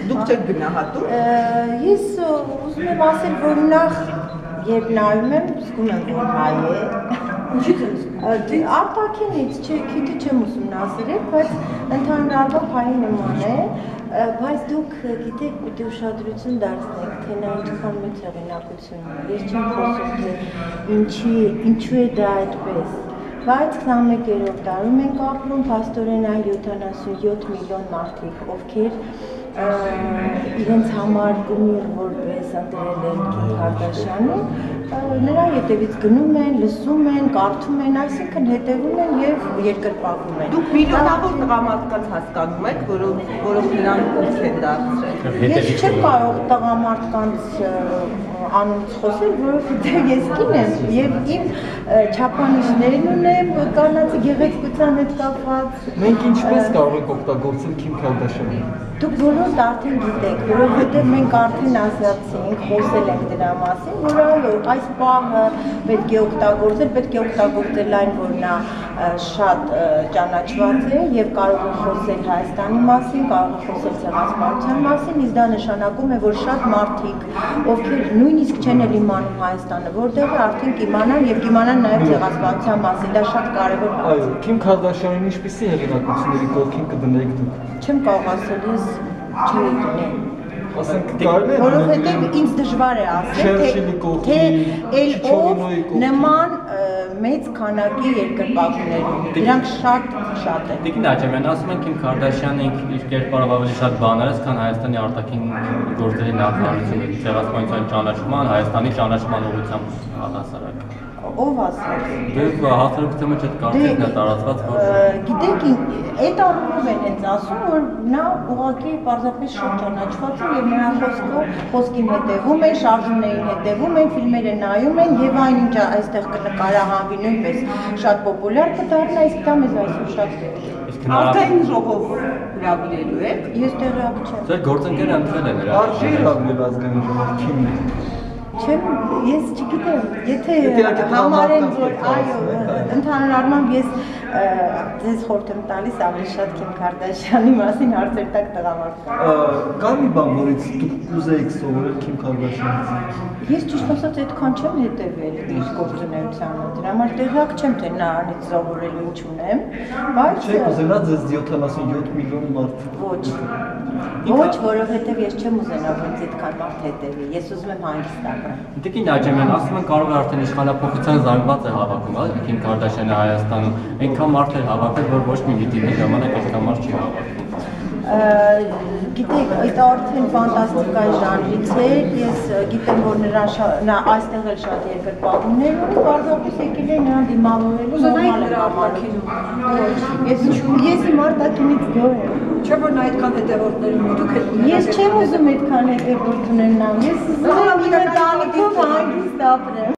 Դուք չեք գնահատում։ Ես ուզում եմ ասել, որ նախ երբ նայում եմ, զգում եմ, որ հայ է։ Արտաքինից քիչ չեմ ուսումնասիրել, բայց ընդհանրապես հայի նման է, բայց դուք գիտեք, պիտի ուշադրություն դարձնեք, թե նա ինչքան մեծ հեղինակություն ունի։ Ես չեմ խոսում, թե ինչու է դա այդպես։ Բայց 21-րդ դարում ենք ապրում, փաստորեն այլ 77 միլիոն մարդիկ, ովքեր իրենց համար գումիր որպես ընտրել են Քիմ Քարդաշյանին, նրա հետևից գնում են, լսում են, կարդում են, այսինքն հետևում են եւ երկրպագում են։ Դուք միլիոնավոր տղամարդկանց հասկանում եք, որոնք նրան ուսք են դարձրել։ Ես չեմ կարող տղամարդկանց անունից խոսել, որովհետեւ ես կին եմ եւ իմ չափանիշներն ունեմ կանացի գեղեցկության հետ կապված։ Մենք ինչպես կարող ենք օգտագործել Քիմ Քարդաշյանին։ Դուք բոլորդ արդեն գիտեք, որովհետև մենք արդեն ասացինք, խոսել ենք դրա մասին, որ այս պահը պետք է օգտագործել այն, որ նա շատ ճանաչված է եւ կարող է խոսել Հայաստանի մասին, կարող է խոսել ցեղասպանության մասին, իսկ դա նշանակում է, որ շատ մարդիկ, ովքեր նույնիսկ չեն էլ իմանում Հայաստանը, որտեղ է արդեն կիմանան եւ կիմանան նաեւ ցեղասպանության մասին, դա շատ կարեւոր բան է։ Այո, Քիմ Քարդաշյանին ինչպիսի հեղինակությունների կողքին կդնեք դուք։ Չեմ կարող ասել, ես չի դնեմ։ Ասենք կարելի է որովհետև ինձ դժվար է ասել, թե ով նման մեծ քանակի երկրպագուներ ունի, դրանք շատ են։ Տիկին Աճեմյան, ասում են Քիմ Քարդաշյանը իր կերպարով ավելի շատ բաներ է, քան Հայաստանի արտաքին գործերի նախարարությունը, ցեղասպանության ճանաչման, Հայաստանի ճանաչման ուղղությամբ հասարակ։ Ով ասաց։ Դուք հասարակության մեջ այդ կարծիքն է տարածված, որ գիտեք, այդ առումով են հենց ասում, որ նա ուղղակի պարզապես շատ ճանաչված է եւ նրա խոսքին հետևում են, շարժումներին հետևում են, ֆիլմերը նայում են եւ այնինչ այստեղ կնկարահանվի նույնպես շատ պոպուլյար կդառնա, իսկ դա մեզ այսօր շատ Արտային ժողով հրավիրելու եք։ Ես տեղյակ չեմ։ Ձեր գործընկերը ընտրել է նրա։ Արժի հրավիրել ազգային ժողով Քիմն է։ Չեմ, ես չգիտեմ, եթե համարեն, որ այո, ընդհանուր առմամբ ես ձեզ խորհուրդ եմ տալիս ավելի շատ Քիմ Քարդաշյանի մասին հարցեր տակ տղամարդկանց։ Կա մի բան, որից դուք կուզեիք սովորել Քիմ Քարդաշյանից։ Ես ճիշտ ասած այդքան չեմ հետևել իր գործունեությանը, դրա համար տեղյակ չեմ, թե նրանից սովորելու ինչ ունեմ, բայց Չեք ուզենա ձեզ 77 միլիոն մարդ։ Ոչ, որովհետև ես չեմ ուզենա, որ ինձ այդքան մարդ հետևի, ես ուզում եմ հանգիստ ապրել։ Տիկին Աճեմյան, ասում են կարող է արդեն իշխանափոխության զանգված է հավաքում, Քիմ Քարդաշյանը Հայաստանում, այնքան մարդ է հավաքել, որ ոչ մի միտինգի ժամանակ այդքան մարդ չի հավաքում։ Գիտեք, այդ արդեն ֆանտաստիկայի ժանրից է, ես գիտեմ, որ նա այստեղ էլ շատ երկրպագուներ ունի, պարզապես եկել է նրան դիմավորելու նորմալ է համարում։ Ես իմ արտաքինից գոհ եմ։ Չէ՞ որ նա այդքան հետևորդներ ունի, դուք եք։ Ես չեմ ուզում այդքան հետևորդ ունենամ, ես ուզում եմ իմ ընտանիքով հանգիստ ապրեմ։